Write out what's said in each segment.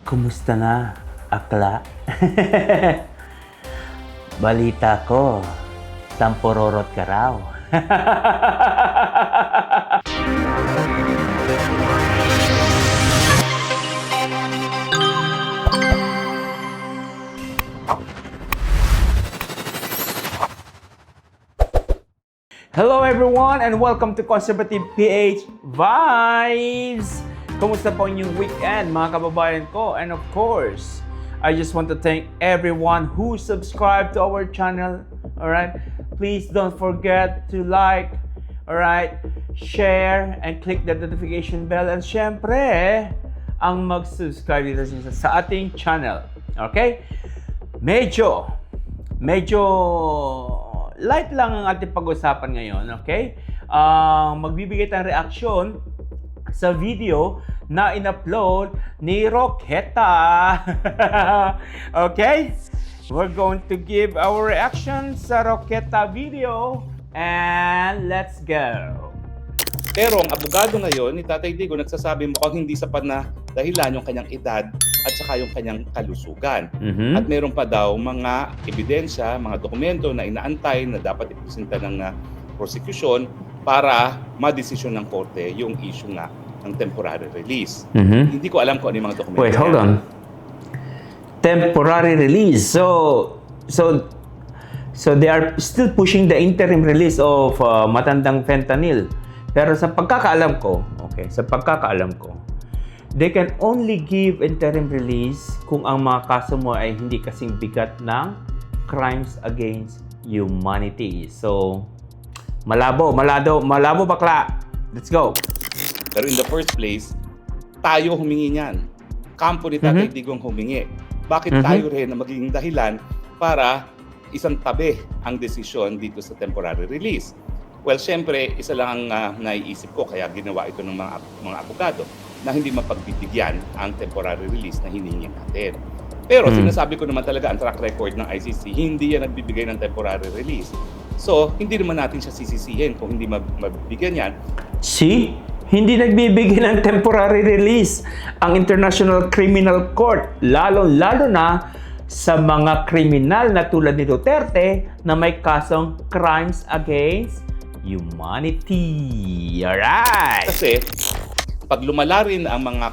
Kumusta na, akla? Balita ko, tampurorot ka raw. Hello everyone and welcome to Conservative PH Vibes! Kumusta po inyong weekend mga kababayan ko? And of course, I just want to thank everyone who subscribed to our channel. Alright? Please don't forget to like, alright, share, and click the notification bell. And syempre, ang mag-subscribe dito sa ating channel. Okay? Medyo light lang ang ating pag-usapan ngayon, okay? Magbibigay tayong reaksyon sa video na in-upload ni Roqueta. Okay? We're going to give our reaction sa Roqueta video and let's go! Pero ang abogado ngayon ni Tatay Digo nagsasabi mukhang hindi sapat na dahilan yung kanyang edad at saka yung kanyang kalusugan. At meron pa daw mga ebidensya, mga dokumento na inaantay na dapat ipresenta ng prosecution para madesisyon ng korte yung issue nga ng temporary release. Hindi ko alam kung ano yung mga dokumento. Wait, hold on. Temporary release. So they are still pushing the interim release of matandang fentanyl. Pero sa pagkakaalam ko, they can only give interim release kung ang mga kaso mo ay hindi kasing bigat ng crimes against humanity. So, malabo bakla. Let's go. Pero in the first place, tayo humingi niyan. Kampo ni Tatay Digong humingi. Bakit tayo rin na magiging dahilan para isang tabi ang desisyon dito sa temporary release? Well, syempre, isa lang ang naiisip ko kaya ginawa ito ng mga abogado na hindi mapagbibigyan ang temporary release na hiningi natin. Pero sinasabi ko naman talaga ang track record ng ICC, hindi yan nagbibigay ng temporary release. So, hindi naman natin siya sisisihin kung hindi mabibigyan yan. See? Hindi nagbibigay ng temporary release ang International Criminal Court, lalo na sa mga kriminal na tulad ni Duterte na may kasong crimes against humanity. Alright! Kasi, pag lumala rin ang mga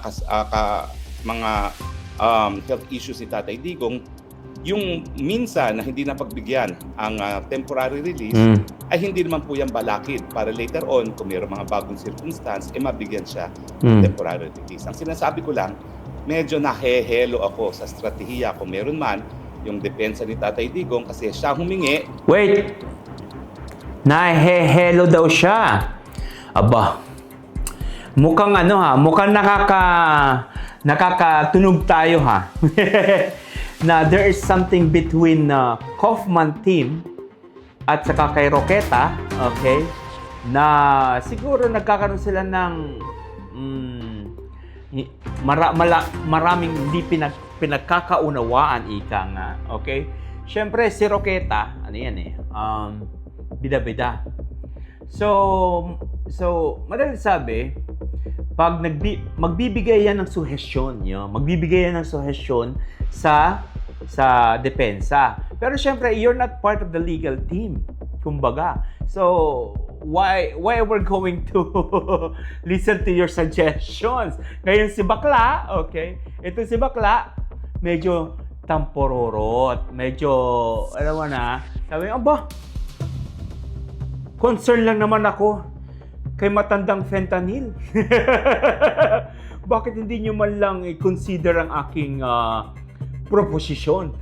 health issues ni Tatay Digong, yung minsan na hindi napagbigyan ang temporary release, ay hindi naman po yan balakid para later on, kung mayroong mga bagong circumstance, mabigyan siya ng temporary release. Ang sinasabi ko lang, medyo nahehelo ako sa strategiya kung meron man yung depensa ni Tatay Digong kasi siya humingi. Wait! Nahehelo daw siya. Aba, mukhang mukhang nakakatunog tayo ha. Na there is something between Kaufman team at saka kay Roqueta, okay? Na siguro nagkakaroon sila ng maraming hindi pinagkakaunawaan ika nga, okay? Siyempre si Roqueta, bida-bida. So madaling sabi, pag magbibigay yan ng suhestyon, sa depensa. Pero syempre, you're not part of the legal team, kumbaga. So why we're going to listen to your suggestions? Ngayon si Bakla, okay? Ito si Bakla, medyo tampororot, medyo sabi, aba, concern lang naman ako kay matandang fentanyl. Bakit hindi nyo man lang i-consider ang aking proposisyon?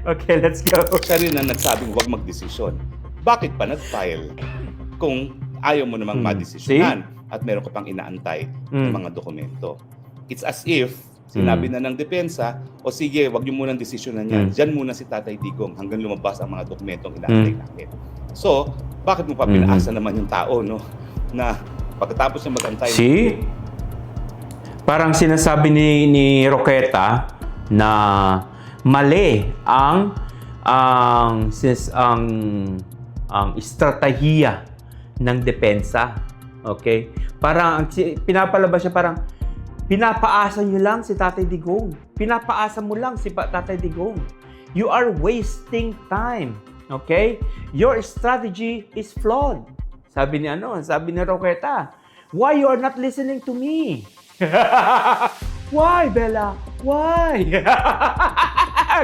Okay, let's go. Siya rin ang nagsabing huwag magdesisyon. Bakit pa nag-file kung ayaw mo namang madesisyonan at meron ka pang inaantay ng mga dokumento? It's as if sinabi na ng depensa, o sige, huwag nyo munang desisyonan yan. Diyan muna si Tatay Digong hanggang lumabas ang mga dokumentong inaantay natin. So, bakit mo pa pinaasa naman yung tao, no? Na pagkatapos niya mag-antay... See? Parang sinasabi ni Roqueta na mali ang estratehiya ng depensa. Okay? Parang pinapalabas siya parang Pinapaasa nyo lang si Tatay Digong. Pinapaasa mo lang si Tatay Digong. You are wasting time. Okay? Your strategy is flawed. Sabi ni Roqueta. Why you are not listening to me? Why, Bella? Why?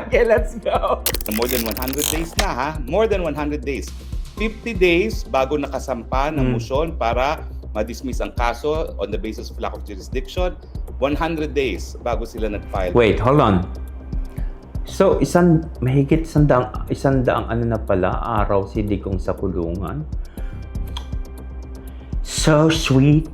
Okay, let's go. More than 100 days na ha. More than 100 days. 50 days bago nakasampa ng motion para ma-dismiss ang kaso on the basis of lack of jurisdiction. 100 days bago sila nag-file. Wait, hold on. So, mahigit isang daang ano na pala, araw si Digong sa kulungan. So sweet.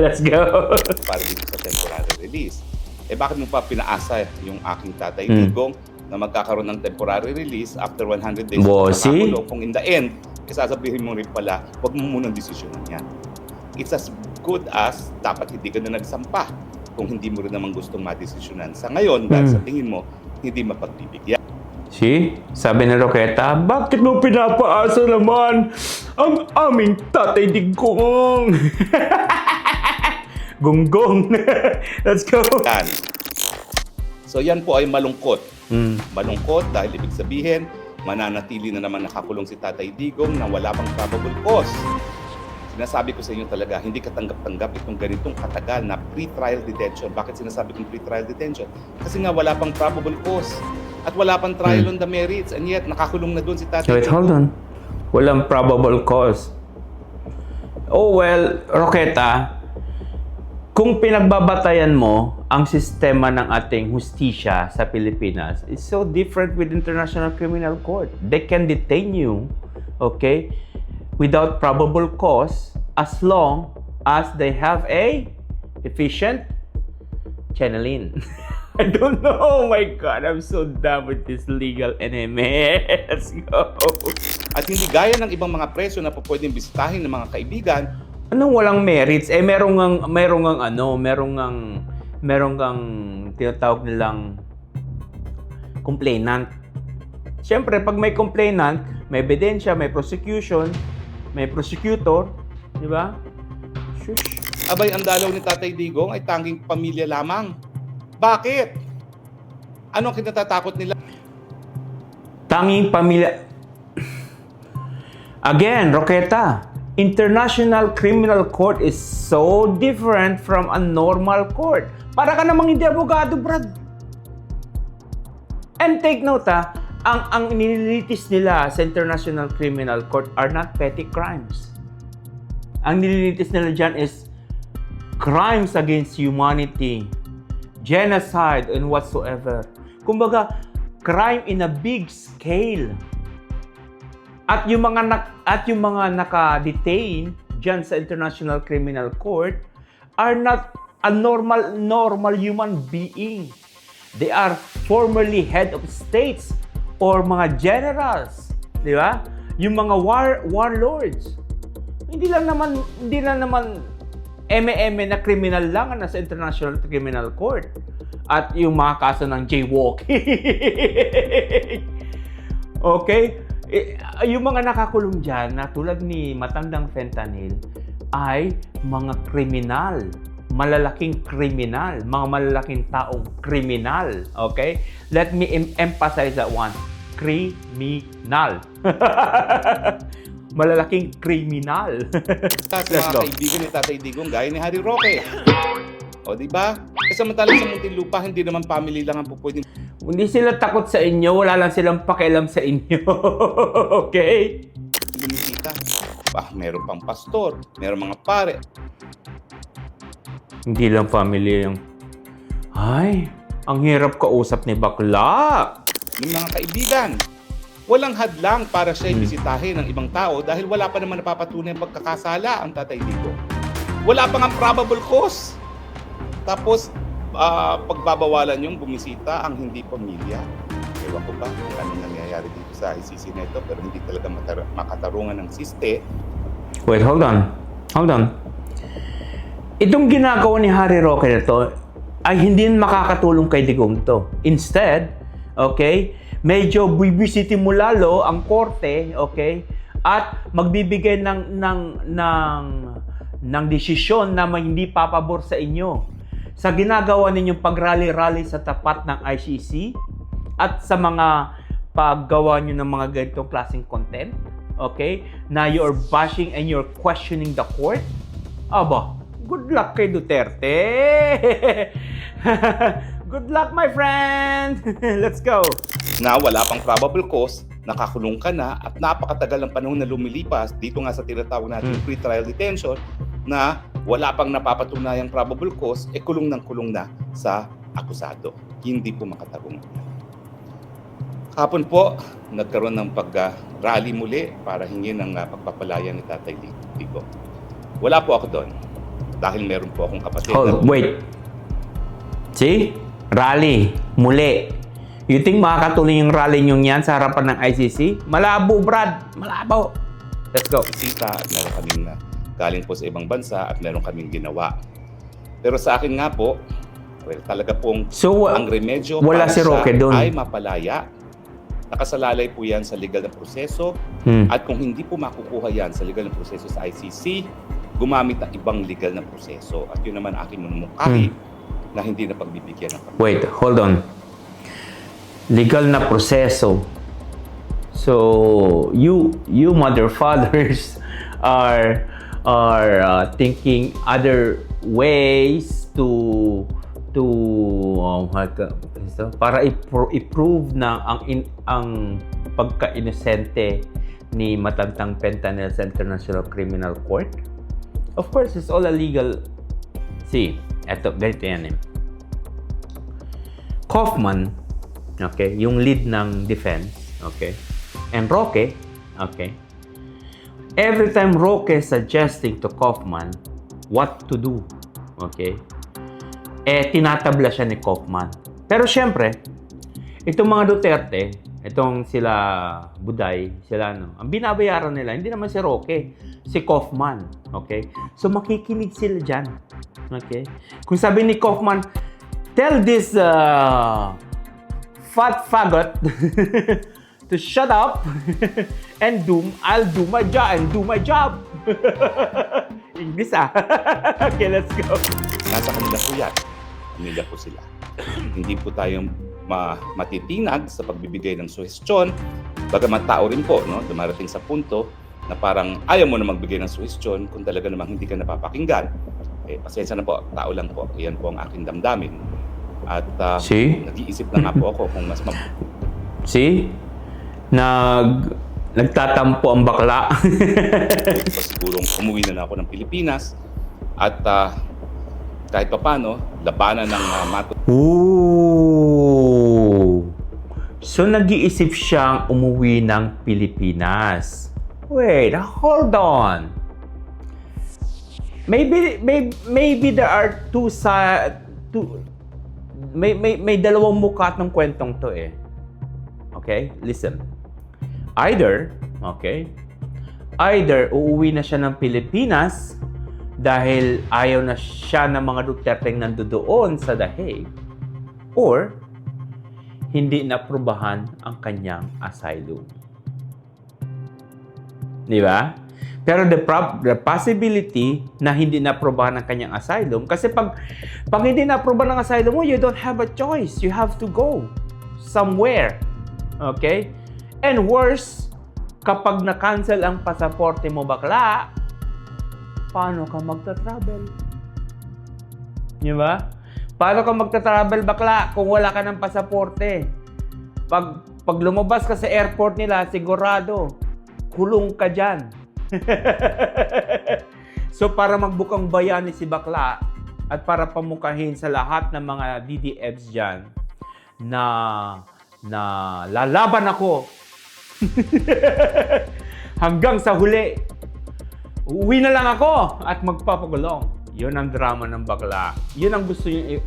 Let's go. Para dito sa temporary release. Bakit mo pa pinaasa yung aking Tatay Digong na magkakaroon ng temporary release after 100 days Bossy. kung in the end, sasabihin mo rin pala, huwag mo munang desisyonan yan. It's as good as dapat hindi ka na nagsampa kung hindi mo rin naman gustong madesisyonan. Sa ngayon, dahil sa tingin mo, hindi mapagbibigyan. See? Sabi ni Roqueta, bakit mo pinapaasa naman ang aming Tatay Digong? Gonggong. Let's go. Yan. So yan po ay malungkot. Malungkot dahil ibig sabihin, mananatili na naman nakakulong si Tatay Digong na wala pang probable cause. Sinasabi ko sa inyo talaga, hindi katanggap-tanggap itong ganitong katagal na pre-trial detention. Bakit sinasabi kong pre-trial detention? Kasi nga wala pang probable cause at wala pang trial on the merits, and yet nakakulong na doon si Tatay Wait, Digong. hold on. Walang probable cause. Oh well, Roqueta, kung pinagbabatayan mo ang sistema ng ating hustisya sa Pilipinas, it's so different with International Criminal Court. They can detain you, okay, without probable cause as long as they have a efficient channeling. I don't know. Oh my God, I'm so done with this legal enemy. Let's go. At hindi gaya ng ibang mga preso na pwedeng bisitahin ng mga kaibigan. Anong walang merits? Merong tinatawag nilang complainant. Siyempre, pag may complainant, may ebidensya, may prosecution, may prosecutor, di ba? Shush. Abay, ang dalaw ni Tatay Digong ay tanging pamilya lamang. Bakit? Ano ang kinatatakot nila? Tanging pamilya. Again, Roqueta, International Criminal Court is so different from a normal court. Para ka namang hindi abogado, Brad. And take note, ang nililitis nila sa International Criminal Court are not petty crimes. Ang nililitis nila dyan is crimes against humanity, genocide, and whatsoever. Kumbaga, crime in a big scale. At yung mga naka-detain dyan sa International Criminal Court are not a normal human being. They are formerly head of states or mga generals, di ba? Yung mga warlords. Hindi lang naman eme-eme na criminal lang ang nasa International Criminal Court. At yung mga kaso ng jaywalking. Okay? Yung mga nakakulong dyan, na tulad ni Matandang Fentanyl, ay mga kriminal. Malalaking kriminal. Mga malalaking taong kriminal. Okay? Let me emphasize that one. Kriminal. Malalaking kriminal. Sa mga kaibigan ni Tatay Digong, gaya ni Harry Roque. O, di ba? Samantalang sa Muntinlupa, hindi naman family lang ang pupwedeng. Hindi sila takot sa inyo, wala lang silang pakialam sa inyo. Okay? Bumisita. Meron pang pastor, meron mga pare. Hindi lang family yung... Ay, ang hirap kausap ni bakla. Yung mga kaibigan. Walang hadlang para siya bisitahin ng ibang tao dahil wala pa naman napapatunay ang pagkakasala ang Tatay Digong. Wala pa nga probable cause. Tapos, pagbabawalan yung bumisita ang hindi pamilya. Ewan ko ba kung anong nangyayari dito sa ICC na ito, pero hindi talaga makatarungan ng siste. Wait, hold on. Itong ginagawa ni Harry Roque na to ay hindi makakatulong kay Digong to. Instead, okay, medyo bibisitin mo lalo ang korte, okay, at magbibigay ng desisyon na hindi papabor sa inyo. sa ginagawa ninyong pag-rally-rally sa tapat ng ICC at sa mga paggawa nyo ng mga ganitong klaseng content, okay, na you're bashing and you're questioning the court, aba, good luck kay Duterte. Good luck, my friend. Let's go. Na wala pang probable cause, nakakulong ka na at napakatagal ng panahon na lumilipas dito nga sa tinatawag natin pre-trial detention na wala pang napapatunayang probable cause, kulong ng kulong na sa akusado. Hindi po makatarungan. Hapon po, nagkaroon ng pag-rally muli para hingin ng pagpapalaya ni Tatay Digong. Wala po ako doon dahil meron po akong kapatid. Wait. See? Rally. Muli. You think makakatuloy yung rally nyo yan sa harapan ng ICC? Malabo, Brad. Malabo. Let's go. Bisita, meron kaming galing po sa ibang bansa at meron kaming ginawa. Pero sa akin nga po, well, talaga pong ang remedyo wala para si Roque siya doon. ay mapalaya. Nakasalalay po yan sa legal na proseso at kung hindi po makukuha yan sa legal na proseso sa ICC, gumamit ng ibang legal na proseso. At yun naman aking manumukari na hindi na pagbibigyan ng pagkakas. Wait, hold on. Legal na proseso. So, you mother fathers are thinking other ways to para i-prove na ang pagka-inosente ni Matantang Pentanel sa International Criminal Court. Of course, it's all a legal. See, eto, ganito yan eh. Kaufman, okay, yung lead ng defense, okay, and Roque, okay, every time Roque suggesting to Kaufman what to do, okay, tinatabla siya ni Kaufman. Pero syempre, itong mga Duterte, itong sila Buday, sila ang binabayaran nila, hindi naman si Roque, si Kaufman, okay? So makikinig sila dyan, okay? Kung sabi ni Kaufman, tell this fat faggot to shut up and I'll do my job. English Okay, let's go. Nasa kanila po yan. Kanila po sila. Hindi po tayo matitinag sa pagbibigay ng suhestyon. Bagamat tao rin po, no? Dumarating sa punto na parang ayaw mo na magbigay ng suhestyon kung talaga namang hindi ka napapakinggan. Pasensya na po, tao lang po. Iyan po ang aking damdamin. At nag-iisip na nga po ako kung mas See? Nagtatampo ang bakla. sigurong umuwi na ako ng Pilipinas at kahit papano, labanan ng Ooh! So, nag-iisip siyang umuwi ng Pilipinas. Wait, hold on. Maybe there are may dalawang mukat ng kwentong to eh. Okay? Listen. Either uuwi na siya ng Pilipinas dahil ayaw na siya ng mga Duterte nandoon sa The Hague, or hindi naprobahan ang kanyang asylum. Di ba? Pero the possibility na hindi naprobahan ang kanyang asylum, kasi pag hindi naprobahan ang asylum mo, you don't have a choice. You have to go somewhere. Okay? And worse, kapag na-cancel ang pasaporte mo bakla, paano ka magta-travel? Di ba? Paano ka magta-travel bakla kung wala ka ng pasaporte? Pag lumabas ka sa airport nila, sigurado, kulong ka dyan. So, para magbukang bayani si bakla at para pamukahin sa lahat ng mga DDFs dyan na lalaban ako hanggang sa huli, uwi na lang ako at magpapagulong. Yun ang drama ng bakla. Yun ang gusto niya,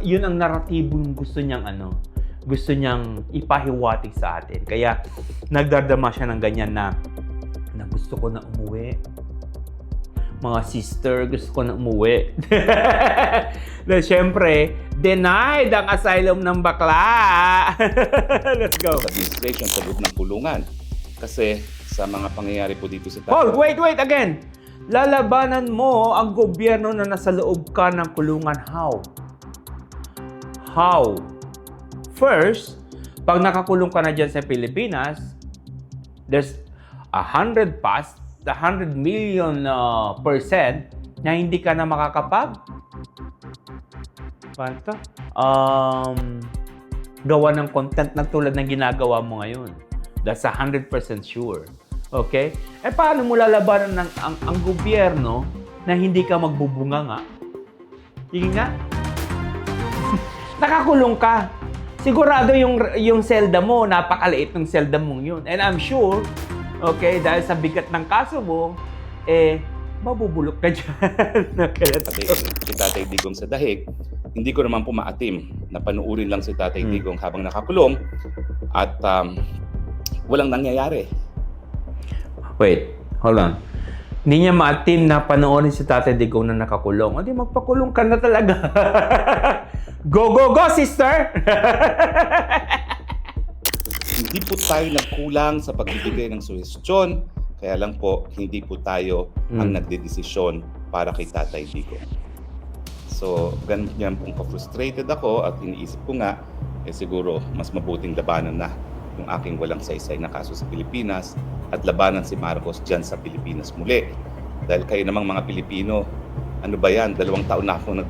yun ang naratibong gusto niyang ipahiwatig sa atin. Kaya nagdardama siya ng ganyan na gusto ko na umuwi. Mga sister, gusto ko na umuwi. Dahil syempre, denied ang asylum ng bakla. Let's go. Administration sa loob ng kulungan. Kasi sa mga pangyayari po dito sa Paul, wait again. lalabanan mo ang gobyerno na nasa loob ka ng kulungan. How? First, pag nakakulong ka na dyan sa Pilipinas, there's 100 million percent na hindi ka na gawa ng content na tulad ng ginagawa mo ngayon. That's 100% sure. Okay? Paano mo lalabanan ang gobyerno na hindi ka magbubunga nga? Sige nga. Nakakulong ka. Sigurado yung selda mo, napakaliit ng selda mong yun. And I'm sure, okay, dahil sa bigat ng kaso mo, mabubulok ka dyan. Si Tatay Digong sa dahig, hindi ko naman po maatim na panuurin lang si Tatay Digong habang nakakulong at walang nangyayari. Wait, hold on. Hindi niya maatim na panoorin si Tatay Digong na nakakulong. Hindi, magpakulong ka na talaga. Go, sister! Hindi po tayo nagkulang sa pagbibigay ng suhestyon, kaya lang po, hindi po tayo ang nagdedesisyon para kay Tatay Digong. So, ganyan pong ka-frustrated ako at iniisip ko nga, siguro mas mabuting labanan na yung aking walang saysay na kaso sa Pilipinas at labanan si Marcos dyan sa Pilipinas muli. Dahil kayo namang mga Pilipino, ano ba yan? 2 taon na ako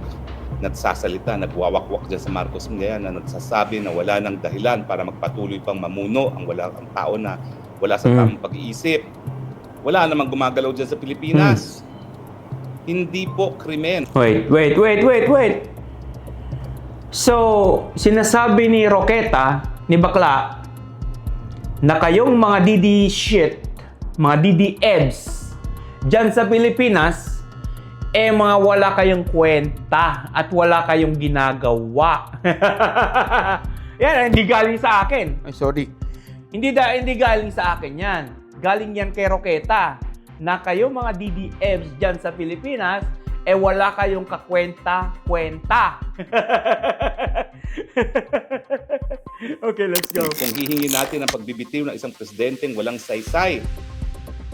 nagsasalita, nagwawakwak dyan sa Marcos ngayon na nagsasabi na wala nang dahilan para magpatuloy pang mamuno ang tao na wala sa tamang pag-iisip. Wala namang gumagalaw dyan sa Pilipinas. Hindi po krimen. Wait. So, sinasabi ni Roqueta, ni Bakla, na kayong mga DD shit, mga DDEBs dyan sa Pilipinas, mga wala kayong kwenta at wala kayong ginagawa. Yan, hindi galing sa akin. Ay, sorry. Hindi galing sa akin yan. Galing yan kay Roqueta na kayong mga DDEBs dyan sa Pilipinas, wala kayong kakwenta-kwenta. Okay, let's go. Kung hihingin natin ang pagbibitiw ng isang presidenteng walang saysay,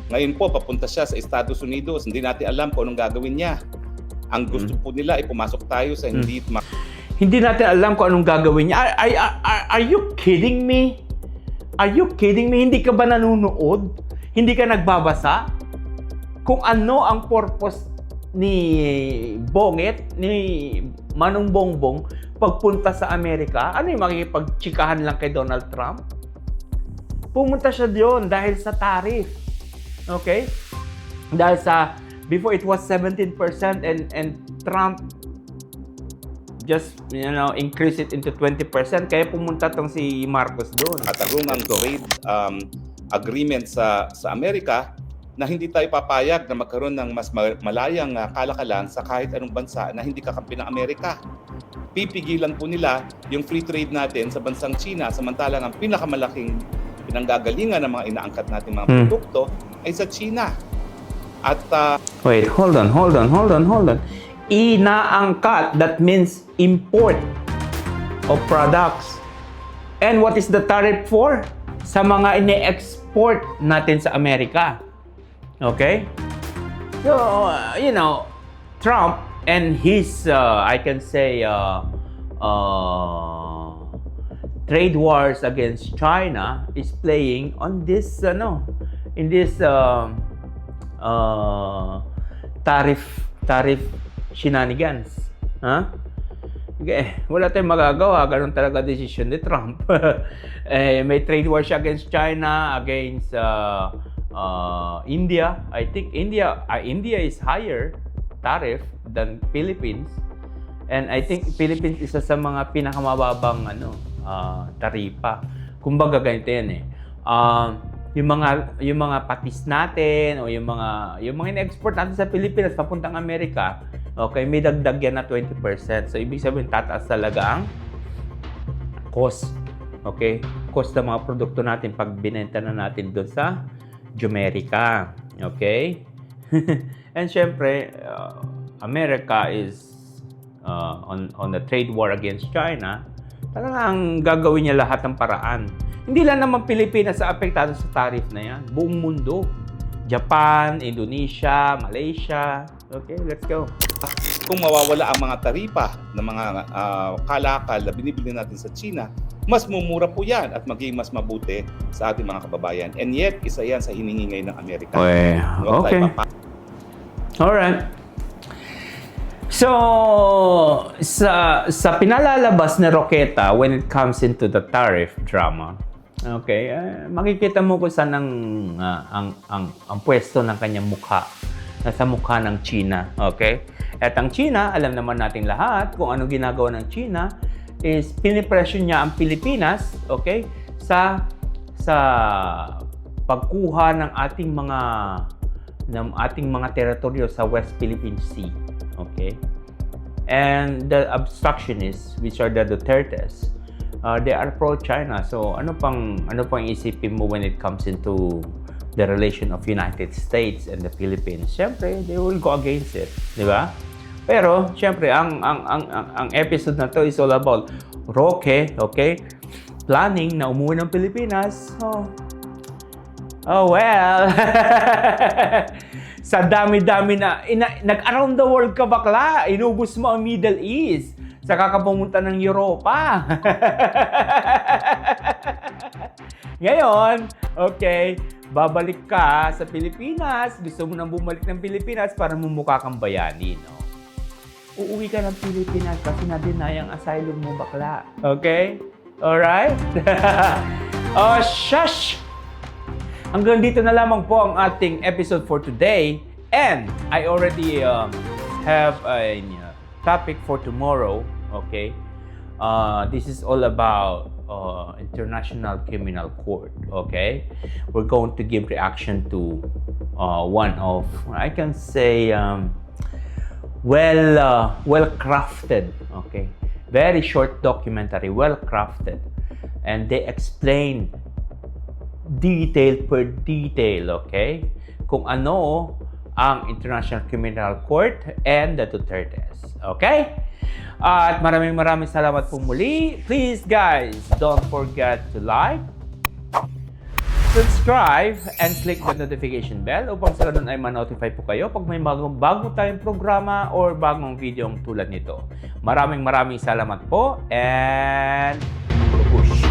ngayon po, papunta siya sa Estados Unidos. Hindi natin alam kung anong gagawin niya. Ang gusto po nila ay pumasok tayo sa hindi natin alam kung anong gagawin niya. Are you kidding me? Are you kidding me? Hindi ka ba nanonood? Hindi ka nagbabasa? Kung ano ang purpose ni Bongit, ni Manong Bongbong, pagpunta sa Amerika? Ano yung makikipagtsikahan lang kay Donald Trump? Pumunta siya doon dahil sa tariff. Okay? Dahil before it was 17% and Trump just, increase it into 20%. Kaya pumunta tong si Marcos doon. Katarungang trade agreement sa Amerika na hindi tayo papayag na magkaroon ng mas malayang kalakalan sa kahit anong bansa na hindi kakampi ng Amerika. Pipigilan po nila yung free trade natin sa bansang China, samantalang ang pinakamalaking pinanggagalingan ng mga inaangkat natin mga produkto ay sa China. At wait, hold on. Inaangkat, that means import of products. And what is the tariff for? Sa mga ine-export natin sa Amerika. Okay? So, Trump and his, I can say, trade wars against China is playing on this, in this tariff shenanigans. Okay, wala tayong magagawa. Ganun talaga decision ni Trump. May trade war siya against China, against India. I think India is higher tariff than Philippines. And I think Philippines isa sa mga pinakamababang taripa. Kumbaga ganito yan yung mga patis natin o yung mga in-export natin sa Pilipinas papuntang Amerika, okay, may dagdag yan na 20%. So ibig sabihin tataas talaga ang cost. Okay? Cost ng mga produkto natin pag binenta na natin doon sa Jumerica. Okay? And syempre, America is on the trade war against China. Talagang gagawin niya lahat ng paraan. Hindi lang naman Pilipinas sa apektado sa tariff na yan. Buong mundo. Japan, Indonesia, Malaysia. Okay, let's go. Kung mawawala ang mga taripa ng mga kalakal na binibili natin sa China, mas mumura po yan at maging mas mabuti sa ating mga kababayan. And yet, isa yan sa hinihingay ng Amerika. Okay. Alright. So, sa pinalalabas na Roqueta when it comes into the tariff drama, okay, makikita mo kung saan ang pwesto ng kanyang mukha. Nasa mukha ng China, okay? At ang China, alam naman natin lahat kung ano ginagawa ng China is pinipresyon niya ang Pilipinas, okay? Sa pagkuha ng ating mga teritoryo sa West Philippine Sea, okay? And the obstructionists, which are the Dutertes, they are pro-China. So ano pang isipin mo when it comes into the relation of United States and the Philippines? Siyempre, they will go against it, di ba? Pero siyempre, ang episode na to is all about Roque, okay? Planning na umuwi ng Pilipinas. Oh well. Sa dami-dami na nag-around the world ka bakla, inubos mo ang Middle East. Saka ka pumunta ng Europa. Ngayon, okay, babalik ka sa Pilipinas. Gusto mo nang bumalik ng Pilipinas para mumukha kang bayani, no? Uuwi ka ng Pilipinas kasi na-deny ang asylum mo, bakla. Okay? Alright? Oh, shush! Hanggang dito na lamang po ang ating episode for today. And I already have a topic for tomorrow. Okay? This is all about International Criminal Court. Okay? We're going to give reaction to one of, I can say, well-crafted. Okay? Very short documentary, well-crafted. And they explain detail per detail, okay? Kung ano ang International Criminal Court and the Dutertes. Okay? At maraming salamat po muli. Please guys, don't forget to like, subscribe, and click the notification bell upang sa ganun ay ma-notify po kayo pag may bago tayong programa or bagong video tulad nito. Maraming salamat po and push!